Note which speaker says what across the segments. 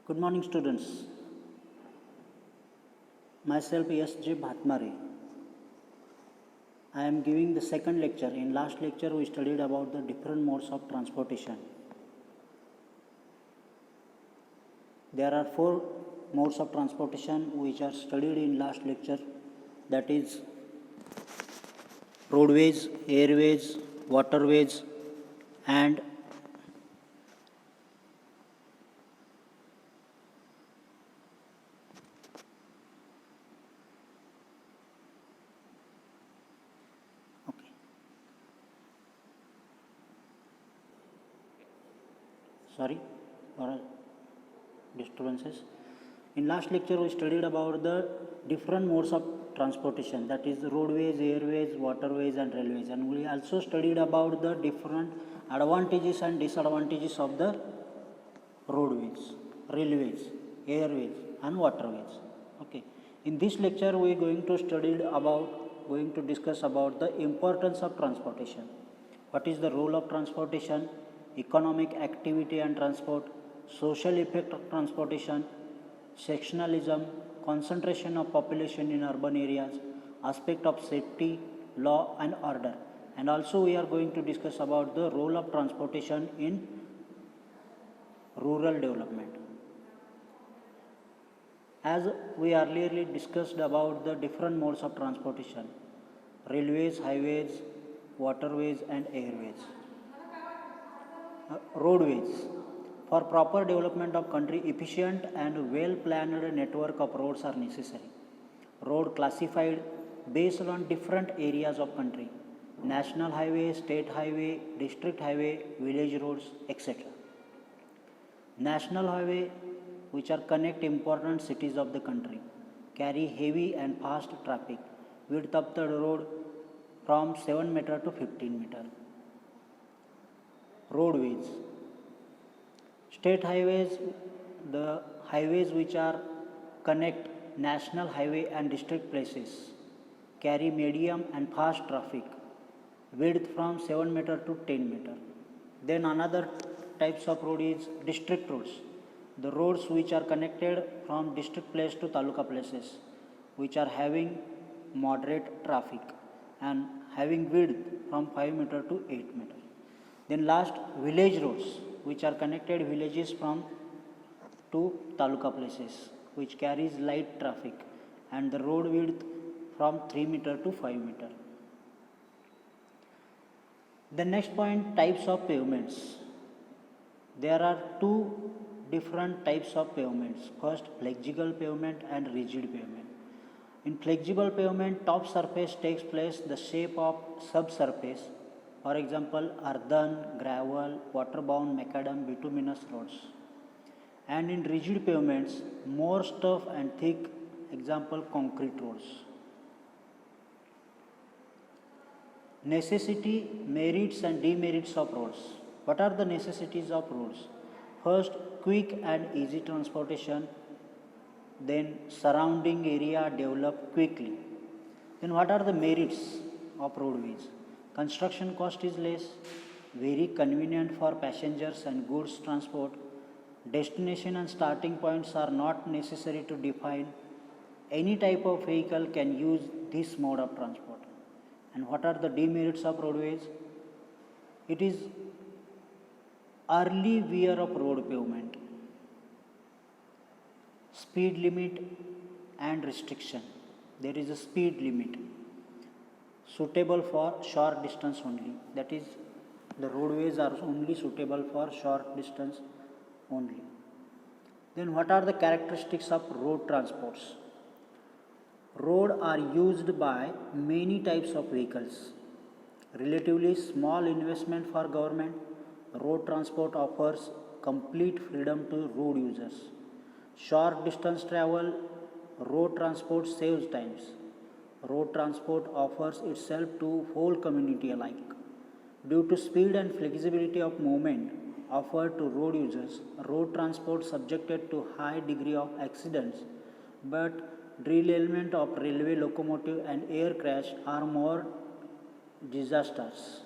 Speaker 1: Good morning, students. Myself, S.J. Bhatmare. I am giving the second lecture. In last lecture, we studied about the different modes of transportation. There are four modes of transportation which are studied in last lecture. That is roadways, airways, waterways, and sorry for disturbances. In last lecture, we studied about the different modes of transportation, that is roadways, airways, waterways, and railways. And we also studied about the different advantages and disadvantages of the roadways, railways, airways, and waterways. Okay. In this lecture, we are going to discuss about the importance of transportation. What is the role of transportation, economic activity and transport, social effect of transportation, sectionalism, concentration of population in urban areas, aspect of safety, law and order. And also we are going to discuss about the role of transportation in rural development. As we earlier discussed about the different modes of transportation, railways, highways, waterways and airways. Roadways. For proper development of country, efficient and well-planned network of roads are necessary. Road classified based on different areas of country, national highway, state highway, district highway, village roads, etc. National highway, which are connect important cities of the country, carry heavy and fast traffic. Width of the road from 7 meter to 15 meter. Roadways. State highways, the highways which are connect national highway and district places, carry medium and fast traffic, width from 7 meter to 10 meter. Then another types of road is district roads, the roads which are connected from district place to taluka places, which are having moderate traffic and having width from 5 meter to 8 meter. Then last, village roads, which are connected villages from to taluka places, which carries light traffic and the road width from 3 meter to 5 meter. The next point, types of pavements. There are two different types of pavements. First, flexible pavement and rigid pavement. In flexible pavement, top surface takes place the shape of subsurface. For example, earthen, gravel, water-bound, macadam, bituminous roads. And in rigid pavements, more tough and thick, example, concrete roads. Necessity, merits and demerits of roads. What are the necessities of roads? First, quick and easy transportation. Then, surrounding area developed quickly. Then, what are the merits of roadways? Construction cost is less, very convenient for passengers and goods transport. Destination and starting points are not necessary to define. Any type of vehicle can use this mode of transport. And what are the demerits of roadways? It is early wear of road pavement, speed limit and restriction. There is a speed limit suitable for short distance only. That is, the roadways are only suitable for short distance only. Then what are the characteristics of road transports? Road are used by many types of vehicles. Relatively small investment for government. Road transport offers complete freedom to road users. Short distance travel, road transport saves times. Road transport offers itself to whole community alike. Due to speed and flexibility of movement offered to road users, road transport subjected to high degree of accidents, but derailment of railway locomotive and air crash are more disasters.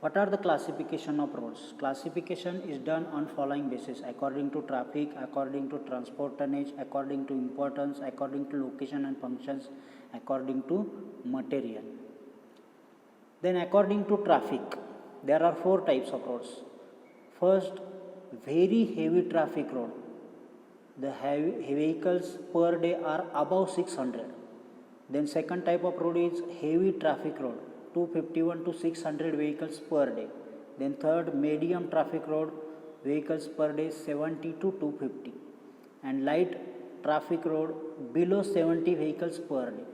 Speaker 1: What are the classification of roads? Classification is done on following basis: according to traffic, according to transport tonnage, according to importance, according to location and functions, according to material. Then according to traffic, there are 4 types of roads. First, very heavy traffic road. The heavy vehicles per day are above 600. Then second type of road is heavy traffic road, 251 to 600 vehicles per day. Then third, medium traffic road, vehicles per day 70 to 250. And light traffic road, below 70 vehicles per day.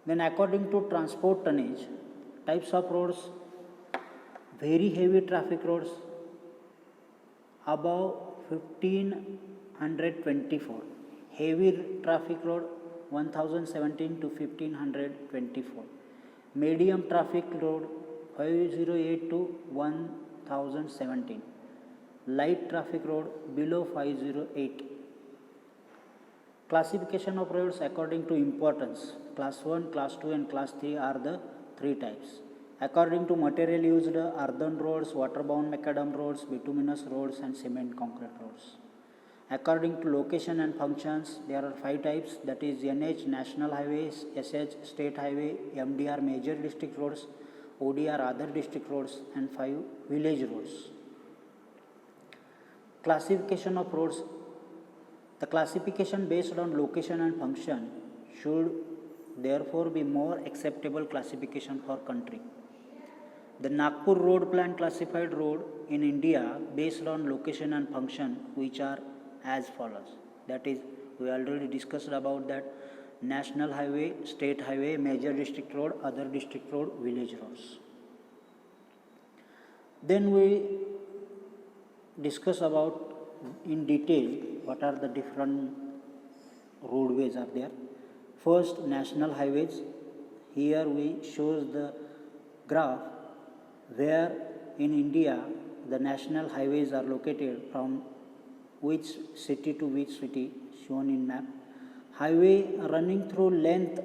Speaker 1: Then according to transport tonnage, types of roads: very heavy traffic roads above 1524, heavy traffic road 1017 to 1524, medium traffic road 508 to 1017, light traffic road below 508. Classification of roads according to importance: class 1, class 2 and class 3 are the 3 types. According to material used, earthen roads, waterbound macadam roads, bituminous roads and cement concrete roads. According to location and functions, there are 5 types, that is NH national highways, SH state highway, MDR major district roads, ODR other district roads and 5 village roads. Classification of roads. The classification based on location and function should therefore be more acceptable classification for country. The Nagpur road plan classified road in India based on location and function, which are as follows. That is, we already discussed about that: national highway, state highway, major district road, other district road, village roads. Then we discuss about in detail what are the different roadways are there. First, national highways. Here we shows the graph where in India the national highways are located, from which city to which city, shown in map. Highway running through length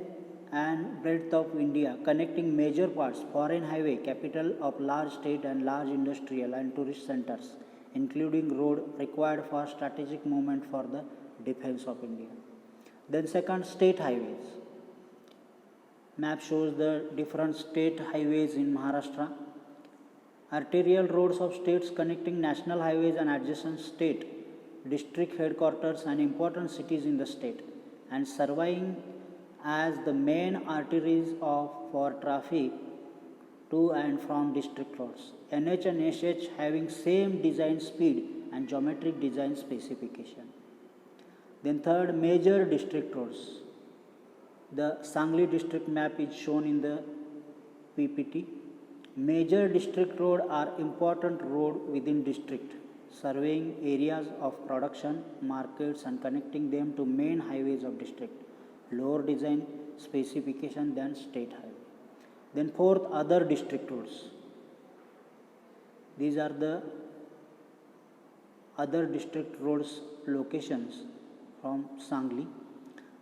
Speaker 1: and breadth of India, connecting major parts. Foreign highway, capital of large state and large industrial and tourist centers, including road required for strategic movement for the defense of India. Then second, state highways. Map shows the different state highways in Maharashtra. Arterial roads of states connecting national highways and adjacent state, district headquarters and important cities in the state, and serving as the main arteries for traffic to and from district roads. NH and SH having same design speed and geometric design specification. Then third, major district roads. The Sangli district map is shown in the PPT. Major district road are important road within district, surveying areas of production, markets and connecting them to main highways of district. Lower design specification than state highway. Then fourth, other district roads. These are the other district roads locations from Sangli.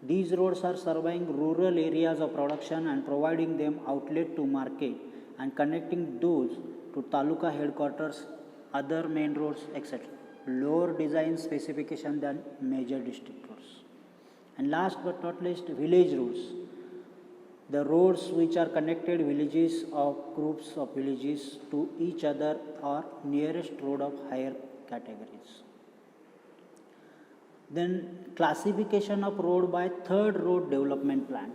Speaker 1: These roads are serving rural areas of production and providing them outlet to market and connecting those to taluka headquarters, other main roads, etc. Lower design specification than major district roads. And last but not least, village roads. The roads which are connected villages or groups of villages to each other are nearest road of higher categories. Then classification of road by third road development plan.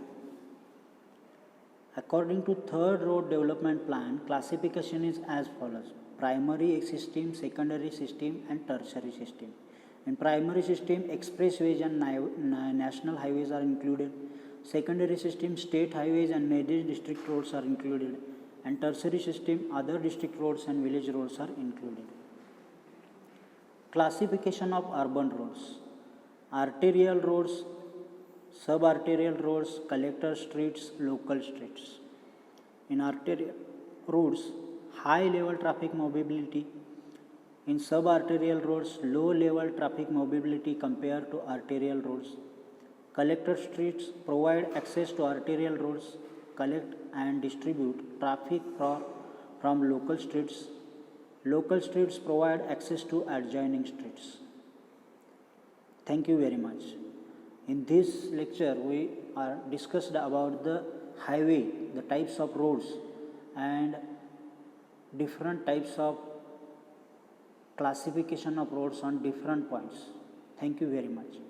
Speaker 1: According to third road development plan, classification is as follows: primary system, secondary system and tertiary system. In primary system, expressways and national highways are included. Secondary system, state highways and major district roads are included. And tertiary system, other district roads and village roads are included. Classification of urban roads. Arterial roads, subarterial roads, collector streets, local streets. In arterial roads, high level traffic mobility. In subarterial roads, low level traffic mobility compared to arterial roads. Collector streets provide access to arterial roads, collect and distribute traffic for from local streets. Local streets provide access to adjoining streets. Thank you very much. In this lecture, we are discussed about the highway, the types of roads, and different types of classification of roads on different points. Thank you very much.